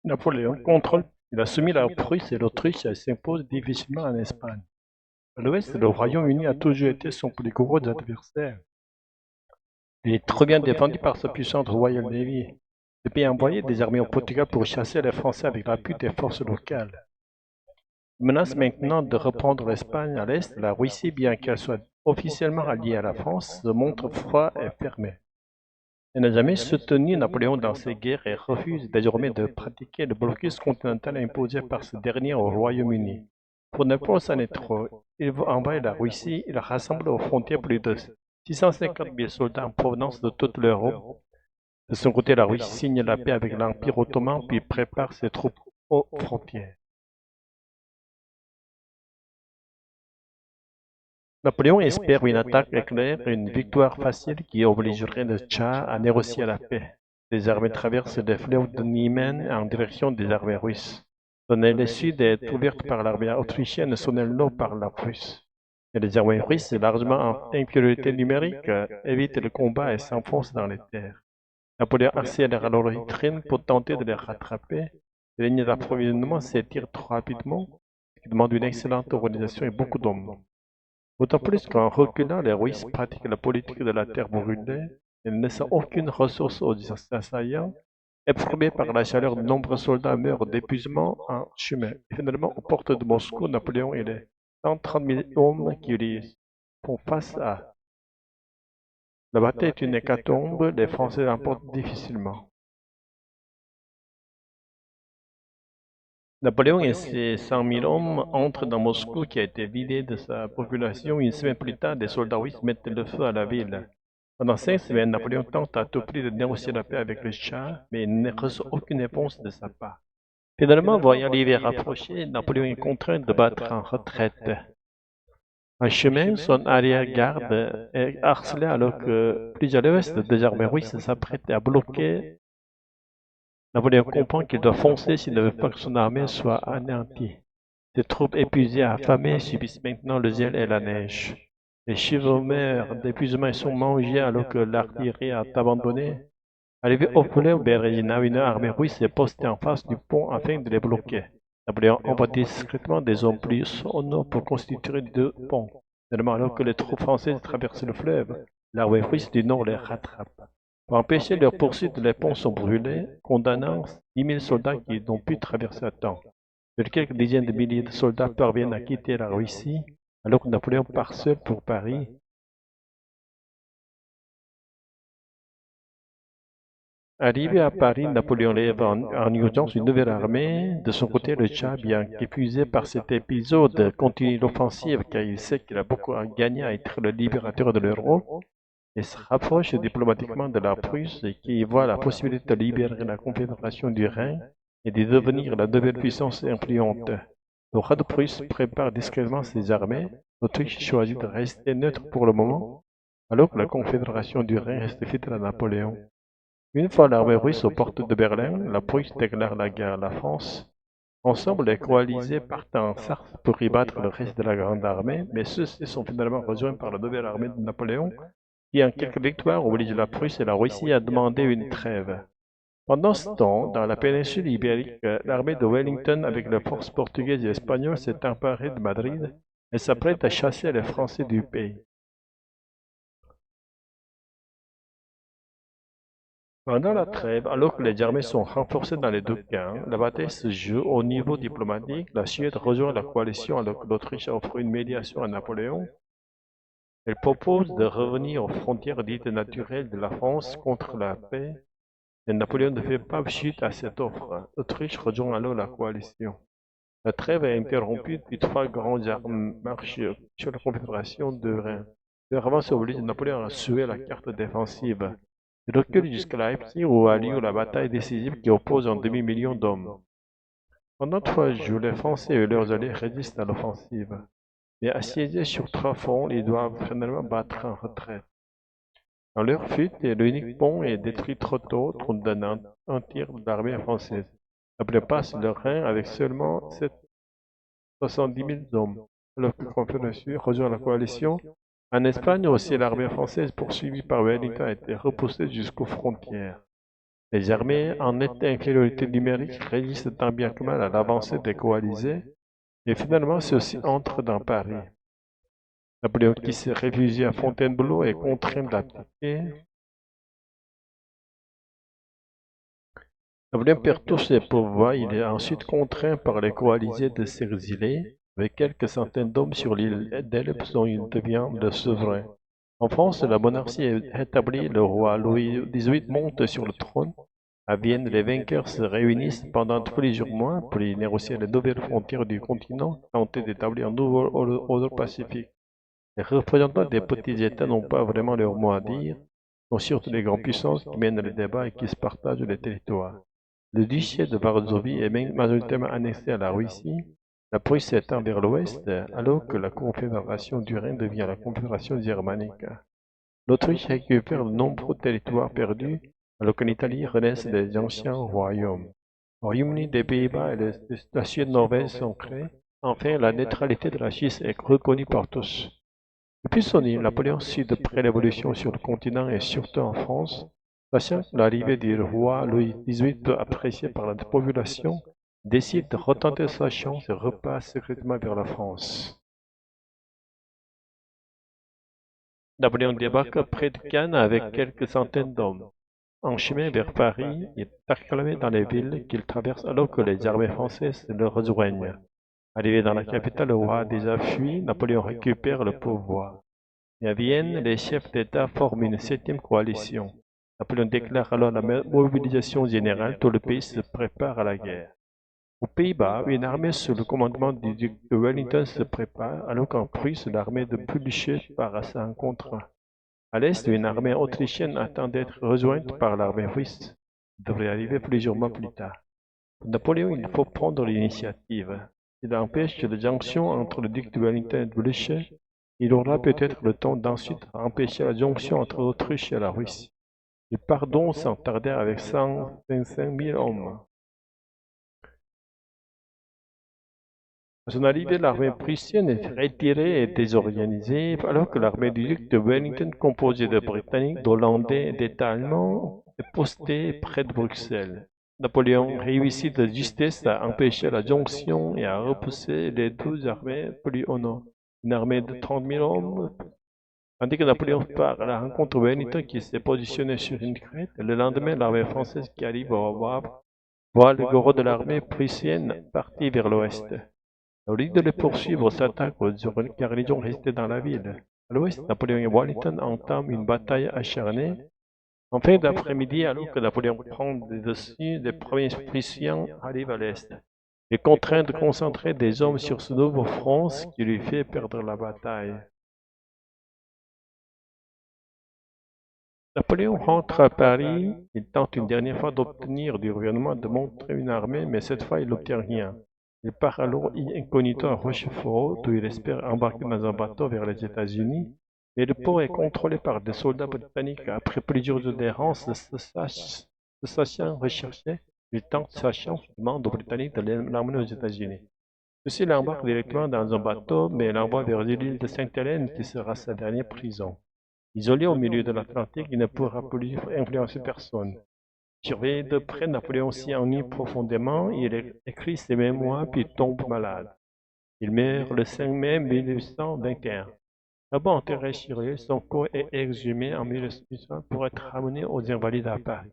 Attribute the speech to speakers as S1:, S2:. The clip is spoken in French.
S1: Napoléon contrôle. Il a soumis la Prusse et l'Autriche et s'impose difficilement en Espagne. À l'ouest, le Royaume-Uni a toujours été son plus gros adversaire. Il est trop bien défendu par sa puissante Royal Navy. Le pays a envoyé des armées au Portugal pour chasser les Français avec l'appui des forces locales. Il menace maintenant de reprendre l'Espagne à l'est. La Russie, bien qu'elle soit officiellement alliée à la France, se montre froide et fermée. Elle n'a jamais soutenu Napoléon dans ses guerres et refuse désormais de pratiquer le blocus continental imposé par ce dernier au Royaume-Uni. Pour ne pas s'en être trop, il veut envahir la Russie. Il rassemble aux frontières plus de 650 000 soldats en provenance de toute l'Europe. De son côté, la Russie signe la paix avec l'Empire ottoman puis prépare ses troupes aux frontières. Napoléon espère une attaque éclair et une victoire facile qui obligerait le Tchad à négocier la paix. Les armées traversent le fleuve de Niemen en direction des armées russes. Son aile sud est ouverte par l'armée autrichienne, son aile nord par la Prusse. Et les armées russes, largement en infériorité numérique, évitent le combat et s'enfoncent dans les terres. Napoléon accélère alors le train pour tenter de les rattraper. Les lignes d'approvisionnement s'étirent trop rapidement, ce qui demande une excellente organisation et beaucoup d'hommes. D'autant plus qu'en reculant, les Russes pratiquent la politique de la terre brûlée et ne laissent aucune ressource aux assaillants. Éprouvés par la chaleur, de nombreux soldats meurent d'épuisement en chemin. Et finalement, aux portes de Moscou, Napoléon et les 130 000 hommes qui lui font face à. La bataille est une hécatombe, les Français l'emportent difficilement. Napoléon et ses 100 000 hommes entrent dans Moscou qui a été vidée de sa population. Une semaine plus tard, des soldats russes mettent le feu à la ville. Pendant 5 semaines, Napoléon tente à tout prix de négocier la paix avec le Shah, mais il ne reçoit aucune réponse de sa part. Finalement, voyant l'hiver approcher, Napoléon est contraint de battre en retraite. En chemin, son arrière-garde est harcelé alors que plus à l'ouest, des armées russes s'apprêtent à bloquer. Napoléon comprend qu'il doit foncer s'il ne veut pas que son armée soit anéantie. Ses troupes épuisées et affamées subissent maintenant le zèle et la neige. Les chevaux meurent d'épuisement et sont mangés alors que l'artillerie a abandonné. Arrivé au fleuve Berezina, une armée russe est postée en face du pont afin de les bloquer. Napoléon envoie discrètement des hommes plus au nord pour constituer deux ponts. Seulement alors que les troupes françaises traversent le fleuve, l'armée russe du nord les rattrape. Pour empêcher leur poursuite, les ponts sont brûlés, condamnant 10 000 soldats qui n'ont pu traverser à temps. Quelques dizaines de milliers de soldats parviennent à quitter la Russie, alors que Napoléon part seul pour Paris. Arrivé à Paris, Napoléon lève en urgence une nouvelle armée. De son côté, le Tchad, bien qu'épuisé par cet épisode, continue l'offensive car il sait qu'il a beaucoup à gagner à être le libérateur de l'Europe et se rapproche diplomatiquement de la Prusse qui voit la possibilité de libérer la Confédération du Rhin et de devenir la nouvelle puissance influente. Le roi de Prusse prépare discrètement ses armées. L'Autriche choisit de rester neutre pour le moment, alors que la Confédération du Rhin reste fidèle à Napoléon. Une fois l'armée russe aux portes de Berlin, la Prusse déclare la guerre à la France. Ensemble, les coalisés partent en Sarthe pour y battre le reste de la grande armée, mais ceux-ci sont finalement rejoints par la nouvelle armée de Napoléon, qui en quelques victoires oblige la Prusse et la Russie à demander une trêve. Pendant ce temps, dans la péninsule ibérique, l'armée de Wellington avec les forces portugaises et espagnoles s'est emparée de Madrid et s'apprête à chasser les Français du pays. Pendant la trêve, alors que les armées sont renforcées dans les deux camps, la bataille se joue au niveau diplomatique. La Suède rejoint la coalition alors que l'Autriche offre une médiation à Napoléon. Elle propose de revenir aux frontières dites naturelles de la France contre la paix, et Napoléon ne fait pas suite à cette offre. L'Autriche rejoint alors la coalition. La trêve est interrompue puis trois grandes armes marchent sur la Confédération de Rhin. Leur avance oblige Napoléon à suer la carte défensive. Il recule jusqu'à Leipzig où a lieu la bataille décisive qui oppose un demi-million d'hommes. Pendant 3 jours, les Français et leurs alliés résistent à l'offensive. Mais assiégés sur 3 fronts, ils doivent finalement battre en retraite. Dans leur fuite, l'unique pont est détruit trop tôt, condamnant un tir de l'armée française. Napoléon passe le Rhin avec seulement 70 000 hommes, alors que la Confédération rejoint la coalition. En Espagne aussi, l'armée française poursuivie par Wellington a été repoussée jusqu'aux frontières. Les armées en nette infériorité numérique résistent tant bien que mal à l'avancée des coalisés, et finalement ceux-ci entrent dans Paris. Napoléon qui s'est réfugié à Fontainebleau est contraint d'abdiquer. Napoléon perd tous ses pouvoirs, il est ensuite contraint par les coalisés de s'exiler, avec quelques centaines d'hommes sur l'île d'Elbe dont il devient le souverain. En France, la monarchie est établie, le roi Louis XVIII monte sur le trône. À Vienne, les vainqueurs se réunissent pendant plusieurs mois pour y négocier les nouvelles frontières du continent, tenter d'établir un nouveau ordre pacifique. Les représentants des petits États n'ont pas vraiment leur mot à dire, ce sont surtout les grandes puissances qui mènent les débats et qui se partagent les territoires. Le duché de Varsovie est majoritairement annexé à la Russie, la Prusse s'étend vers l'ouest, alors que la Confédération du Rhin devient la Confédération germanique. L'Autriche récupère de nombreux territoires perdus, alors qu'en Italie renaissent les anciens royaumes. Le Royaume-Uni des Pays-Bas et la Suède-Norvège sont créés. Enfin, la neutralité de la Suisse est reconnue par tous. Depuis son île, Napoléon suit de près l'évolution sur le continent et surtout en France, sachant que l'arrivée du roi Louis XVIII, peu appréciée par la population, décide de retenter sa chance et repasse secrètement vers la France. Napoléon débarque près de Cannes avec quelques centaines d'hommes. En chemin vers Paris, il est acclamé dans les villes qu'il traverse alors que les armées françaises le rejoignent. Arrivé dans la capitale, le roi a déjà fui, Napoléon récupère le pouvoir. Et à Vienne, les chefs d'État forment une 7e coalition. Napoléon déclare alors la mobilisation générale, tout le pays se prépare à la guerre. Aux Pays-Bas, une armée sous le commandement du duc de Wellington se prépare, alors qu'en Prusse, l'armée de Blücher part à sa rencontre. À l'est, une armée autrichienne attend d'être rejointe par l'armée russe. Elle devrait arriver plusieurs mois plus tard. Pour Napoléon, il faut prendre l'initiative. S'il empêche la jonction entre le duc de Wellington et de Blücher, il aura peut-être le temps d'ensuite empêcher la jonction entre l'Autriche et la Russie. Il part donc sans tarder avec 125 000 hommes. À son arrivée, l'armée prussienne est retirée et désorganisée, alors que l'armée du duc de Wellington, composée de Britanniques, d'Hollandais et d'États allemands, est postée près de Bruxelles. Napoléon réussit de justesse à empêcher la jonction et à repousser les 12 armées plus au nord. Une armée de 30 000 hommes, tandis que Napoléon part à la rencontre de Wellington qui s'est positionné sur une crête. Le lendemain, l'armée française qui arrive au Havre voit le gros de l'armée prussienne partir vers l'ouest. Au lieu de les poursuivre, s'attaque aux garnisons restées dans la ville. À l'ouest, Napoléon et Wellington entament une bataille acharnée. En fin d'après-midi, alors que Napoléon prend le dessus, les premiers Prussiens arrivent à l'est. Il est contraint de concentrer des hommes sur ce nouveau front, ce qui lui fait perdre la bataille. Napoléon rentre à Paris. Il tente une dernière fois d'obtenir du gouvernement de montrer une armée, mais cette fois il n'obtient rien. Il part alors incognito à Rochefort, où il espère embarquer dans un bateau vers les États-Unis, mais le port est contrôlé par des soldats britanniques. Après plusieurs jours d'errance, se sachant recherché, il tente sa chance, demande aux Britanniques de l'emmener aux États-Unis. Ceux-ci l'embarquent directement dans un bateau, mais l'envoient vers l'île de Sainte-Hélène, qui sera sa dernière prison. Isolé au milieu de l'Atlantique, il ne pourra plus influencer personne. Surveillé de près, Napoléon s'y ennuie profondément, il écrit ses mémoires puis tombe malade. Il meurt le 5 mai 1821. D'abord enterré sur l'île, son corps est exhumé en 1800 pour être ramené aux Invalides à Paris.